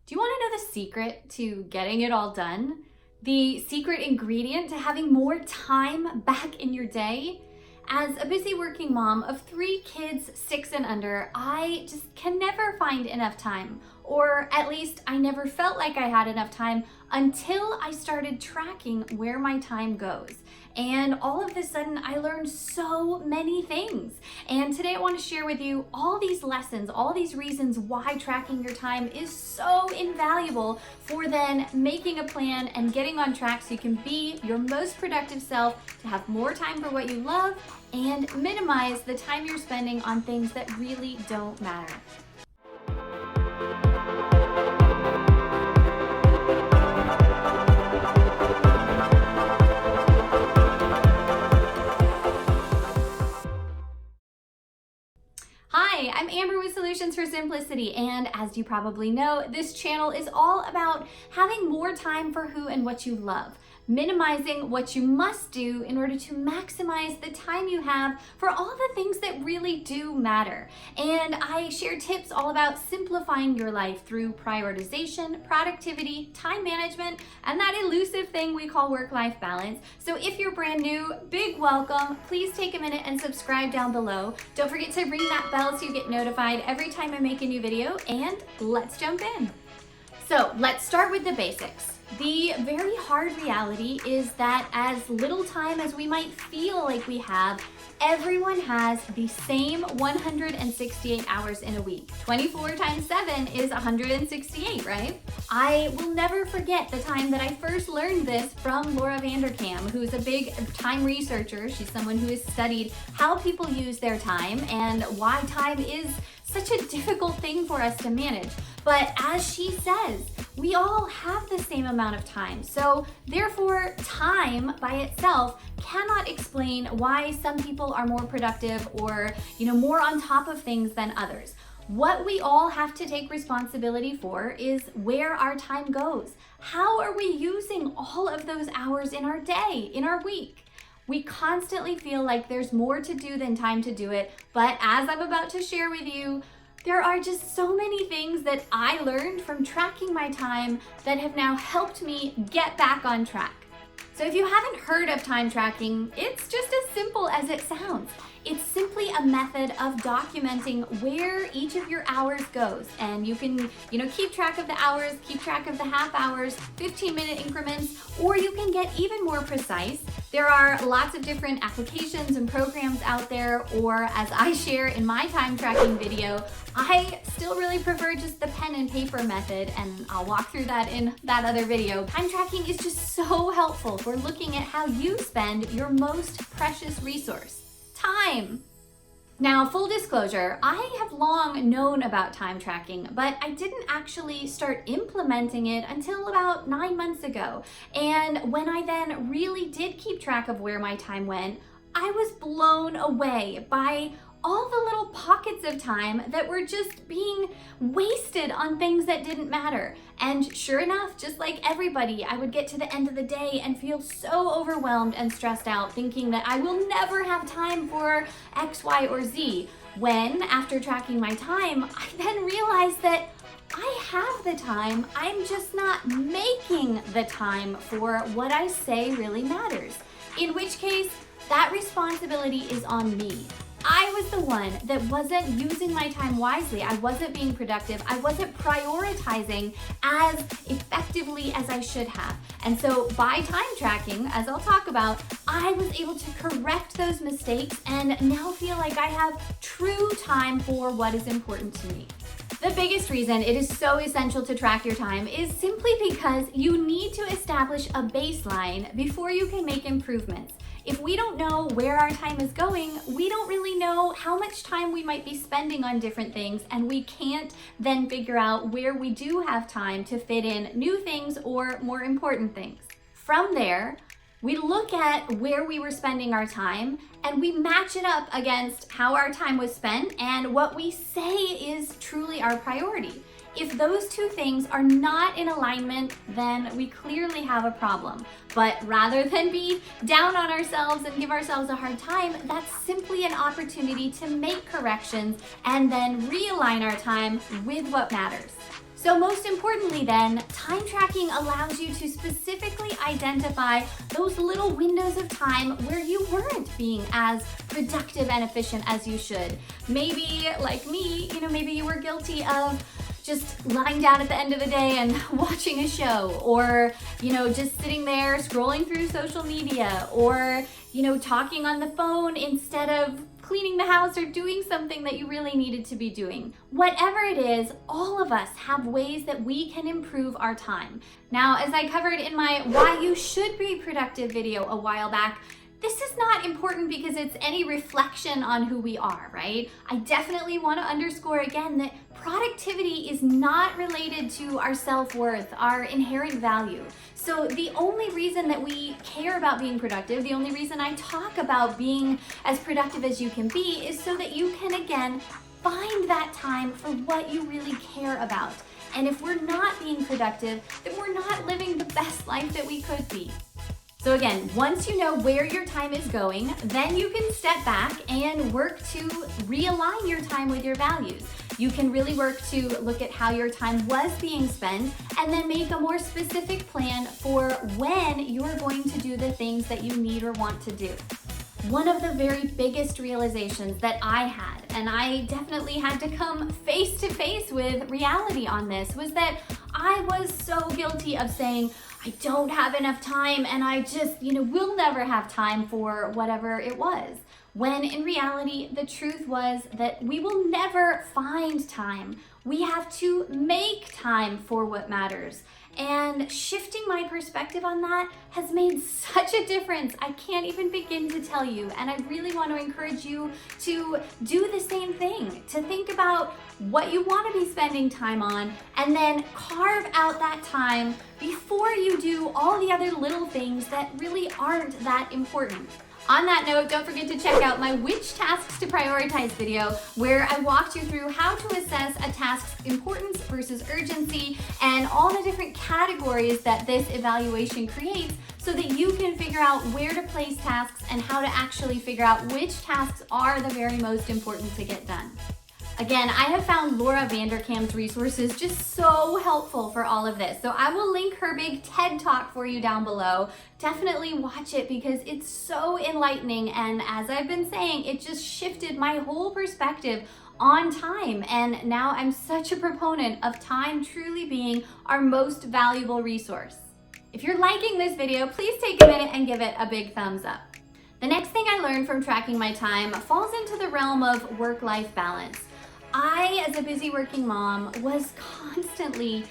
Do you want to know the secret to getting it all done? The secret ingredient to having more time back in your day? As a busy working mom of 3 kids, 6 and under, I just can never find enough time. Or at least I never felt like I had enough time until I started tracking where my time goes. And all of a sudden, I learned so many things. And today I want to share with you all these lessons, all these reasons why tracking your time is so invaluable for then making a plan and getting on track so you can be your most productive self, to have more time for what you love, and minimize the time you're spending on things that really don't matter. Hi, I'm Amber with Solutions for Simplicity, and as you probably know, this channel is all about having more time for who and what you love, minimizing what you must do in order to maximize the time you have for all the things that really do matter. And I share tips all about simplifying your life through prioritization, productivity, time management, and that elusive thing we call work-life balance. So if you're brand new, big welcome. Please take a minute and subscribe down below. Don't forget to ring that bell so you get notified every time I make a new video, and let's jump in. So let's start with the basics. The very hard reality is that as little time as we might feel like we have, everyone has the same 168 hours in a week. 24 times 7 is 168, right? I will never forget the time that I first learned this from Laura Vanderkam, who's a big time researcher. She's someone who has studied how people use their time and why time is such a difficult thing for us to manage. But as she says, we all have the same amount of time. So therefore, time by itself cannot explain why some people are more productive or, more on top of things than others. What we all have to take responsibility for is where our time goes. How are we using all of those hours in our day, in our week? We constantly feel like there's more to do than time to do it, but as I'm about to share with you, there are just so many things that I learned from tracking my time that have now helped me get back on track. So if you haven't heard of time tracking, it's just as simple as it sounds. It's simply a method of documenting where each of your hours goes. And you can, keep track of the hours, keep track of the half hours, 15-minute increments, or you can get even more precise. There are lots of different applications and programs out there, or as I share in my time tracking video, I still really prefer just the pen and paper method, and I'll walk through that in that other video. Time tracking is just so helpful for looking at how you spend your most precious resource, time. Now, full disclosure, I have long known about time tracking, but I didn't actually start implementing it until about 9 months ago. And when I then really did keep track of where my time went, I was blown away by all the little pockets of time that were just being wasted on things that didn't matter. And sure enough, just like everybody, I would get to the end of the day and feel so overwhelmed and stressed out, thinking that I will never have time for X, Y, or Z. When, after tracking my time, I then realized that I have the time, I'm just not making the time for what I say really matters. In which case, that responsibility is on me. I was the one that wasn't using my time wisely. I wasn't being productive. I wasn't prioritizing as effectively as I should have. And so by time tracking, as I'll talk about, I was able to correct those mistakes and now feel like I have true time for what is important to me. The biggest reason it is so essential to track your time is simply because you need to establish a baseline before you can make improvements. If we don't know where our time is going, we don't really know how much time we might be spending on different things, and we can't then figure out where we do have time to fit in new things or more important things. From there, we look at where we were spending our time and we match it up against how our time was spent and what we say is truly our priority. If those two things are not in alignment, then we clearly have a problem. But rather than be down on ourselves and give ourselves a hard time, that's simply an opportunity to make corrections and then realign our time with what matters. So most importantly then, time tracking allows you to specifically identify those little windows of time where you weren't being as productive and efficient as you should. Maybe, like me, maybe you were guilty of just lying down at the end of the day and watching a show, or, just sitting there scrolling through social media, or, talking on the phone instead of cleaning the house or doing something that you really needed to be doing. Whatever it is, all of us have ways that we can improve our time. Now, as I covered in my Why You Should Be Productive video a while back, this is not important because it's any reflection on who we are, right? I definitely want to underscore again that productivity is not related to our self-worth, our inherent value. So the only reason that we care about being productive, the only reason I talk about being as productive as you can be, is so that you can, again, find that time for what you really care about. And if we're not being productive, then we're not living the best life that we could be. So again, once you know where your time is going, then you can step back and work to realign your time with your values. You can really work to look at how your time was being spent and then make a more specific plan for when you're going to do the things that you need or want to do. One of the very biggest realizations that I had, and I definitely had to come face to face with reality on this, was that I was so guilty of saying, I don't have enough time and I just, will never have time for whatever it was. When in reality, the truth was that we will never find time. We have to make time for what matters. And shifting my perspective on that has made such a difference. I can't even begin to tell you. And I really want to encourage you to do the same thing, to think about what you want to be spending time on, and then carve out that time before you do all the other little things that really aren't that important. On that note, don't forget to check out my Which Tasks to Prioritize video, where I walked you through how to assess a task's importance versus urgency and all the different categories that this evaluation creates so that you can figure out where to place tasks and how to actually figure out which tasks are the very most important to get done. Again, I have found Laura Vanderkam's resources just so helpful for all of this. So I will link her big TED Talk for you down below. Definitely watch it because it's so enlightening. And as I've been saying, it just shifted my whole perspective on time. And now I'm such a proponent of time truly being our most valuable resource. If you're liking this video, please take a minute and give it a big thumbs up. The next thing I learned from tracking my time falls into the realm of work-life balance. I, as a busy working mom, was constantly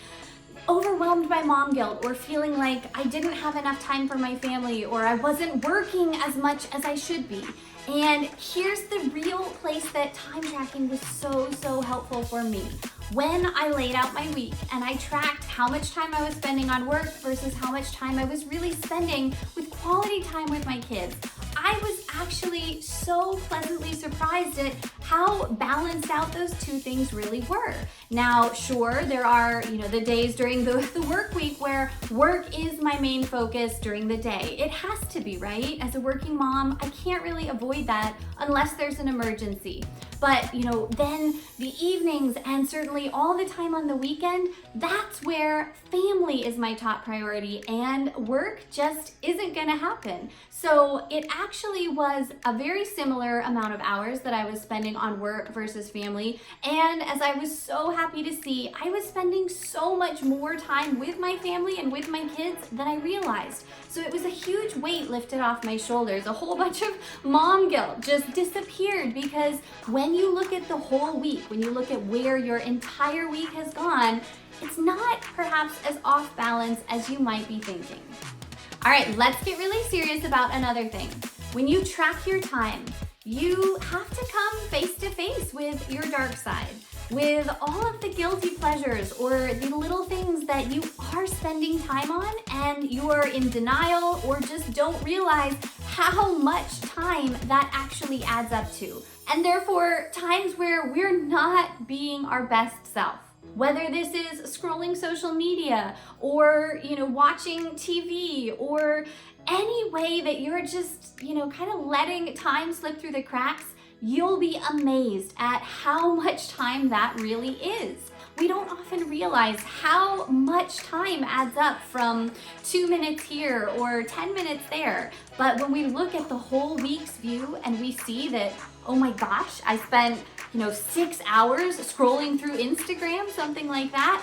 overwhelmed by mom guilt or feeling like I didn't have enough time for my family or I wasn't working as much as I should be. And here's the real place that time tracking was so helpful for me. When I laid out my week and I tracked how much time I was spending on work versus how much time I was really spending with quality time with my kids, I was actually so pleasantly surprised at how balanced out those two things really were. Now, sure, there are, the days during the work week where work is my main focus during the day. It has to be, right? As a working mom, I can't really avoid that unless there's an emergency. But, then the evenings and certainly all the time on the weekend, that's where family is my top priority and work just isn't gonna happen. So it actually was a very similar amount of hours that I was spending on work versus family. And as I was so happy to see, I was spending so much more time with my family and with my kids than I realized. So it was a huge weight lifted off my shoulders. A whole bunch of mom guilt just disappeared because when you look at the whole week, when you look at where your entire week has gone, it's not perhaps as off balance as you might be thinking. All right, let's get really serious about another thing. When you track your time, you have to come face to face with your dark side, with all of the guilty pleasures or the little things that you are spending time on and you're in denial or just don't realize how much time that actually adds up to. And therefore, times where we're not being our best self. Whether this is scrolling social media or, watching TV or any way that you're just, kind of letting time slip through the cracks, you'll be amazed at how much time that really is. we don't often realize how much time adds up from 2 minutes here or 10 minutes there. But when we look at the whole week's view and we see that, oh my gosh, I spent 6 hours scrolling through Instagram, something like that,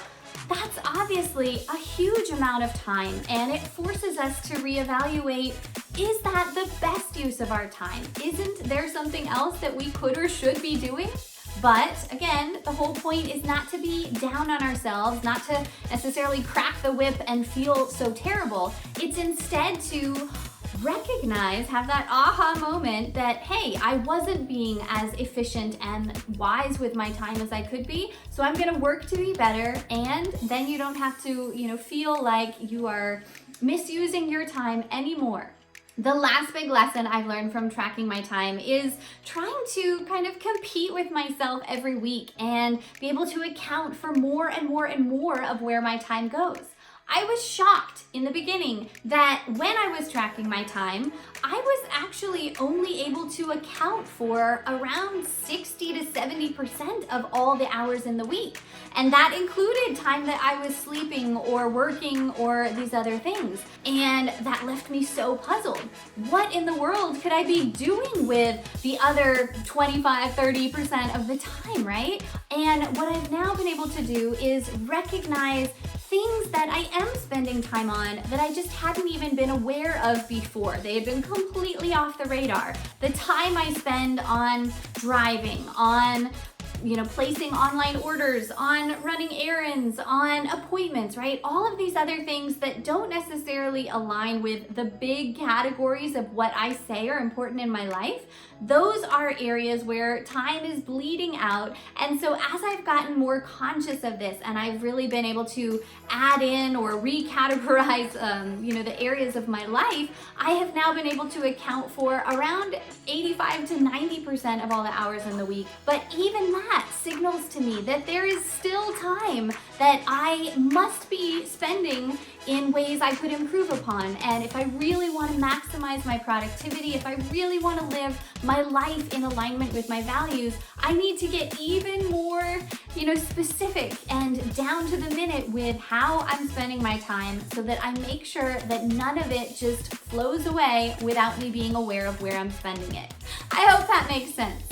that's obviously a huge amount of time, and it forces us to reevaluate, is that the best use of our time? Isn't there something else that we could or should be doing? But again, the whole point is not to be down on ourselves, not to necessarily crack the whip and feel so terrible. It's instead to recognize, have that aha moment that, hey, I wasn't being as efficient and wise with my time as I could be, so I'm gonna work to be better, and then you don't have to, feel like you are misusing your time anymore. The last big lesson I've learned from tracking my time is trying to kind of compete with myself every week and be able to account for more and more and more of where my time goes. I was shocked in the beginning that when I was tracking my time, I was actually only able to account for around 60 to 70% of all the hours in the week. And that included time that I was sleeping or working or these other things. And that left me so puzzled. What in the world could I be doing with the other 25, 30% of the time, right? And what I've now been able to do is recognize things that I am spending time on that I just hadn't even been aware of before. They had been completely off the radar. The time I spend on driving, on placing online orders, on running errands, on appointments, right? All of these other things that don't necessarily align with the big categories of what I say are important in my life. Those are areas where time is bleeding out. And so as I've gotten more conscious of this and I've really been able to add in or recategorize, the areas of my life, I have now been able to account for around 85 to 90% of all the hours in the week. But even that signals to me that there is still time that I must be spending in ways I could improve upon. And if I really want to maximize my productivity, if I really want to live my life in alignment with my values, I need to get even more, specific and down to the minute with how I'm spending my time so that I make sure that none of it just flows away without me being aware of where I'm spending it. I hope that makes sense.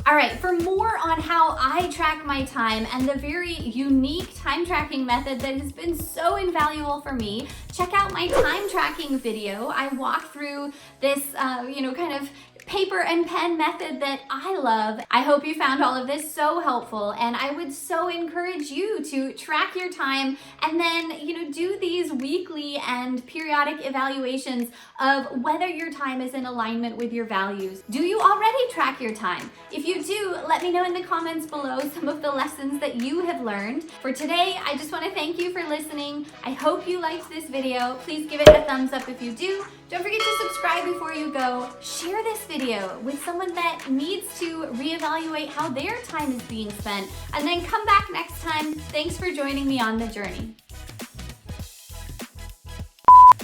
All right, for more on how I track my time and the very unique time tracking method that has been so invaluable for me, check out my time tracking video. I walk through this, kind of paper and pen method that I love. I hope you found all of this so helpful, and I would so encourage you to track your time and then, do these weekly and periodic evaluations of whether your time is in alignment with your values. Do you already track your time? If you do, let me know in the comments below some of the lessons that you have learned. For today, I just want to thank you for listening. I hope you liked this video. Please give it a thumbs up if you do. Don't forget to subscribe before you go. Share this video with someone that needs to reevaluate how their time is being spent, and then come back next time. Thanks for joining me on the journey.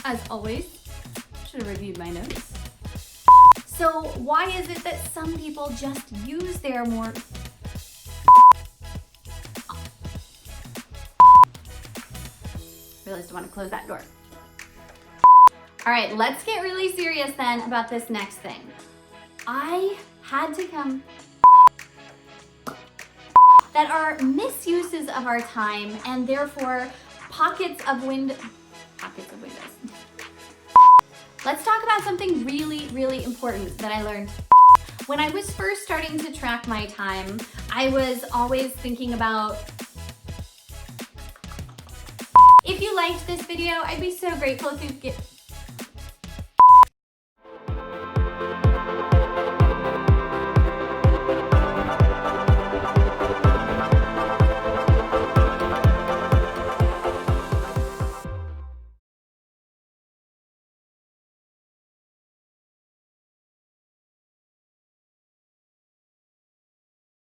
As always, should have reviewed my notes. So why is it that some people just use their more... Realized I want to close that door. All right, let's get really serious then about this next thing. I had to come... that are misuses of our time and therefore pockets of windows. Let's talk about something really, really important that I learned. When I was first starting to track my time, I was always thinking about... If you liked this video, I'd be so grateful if you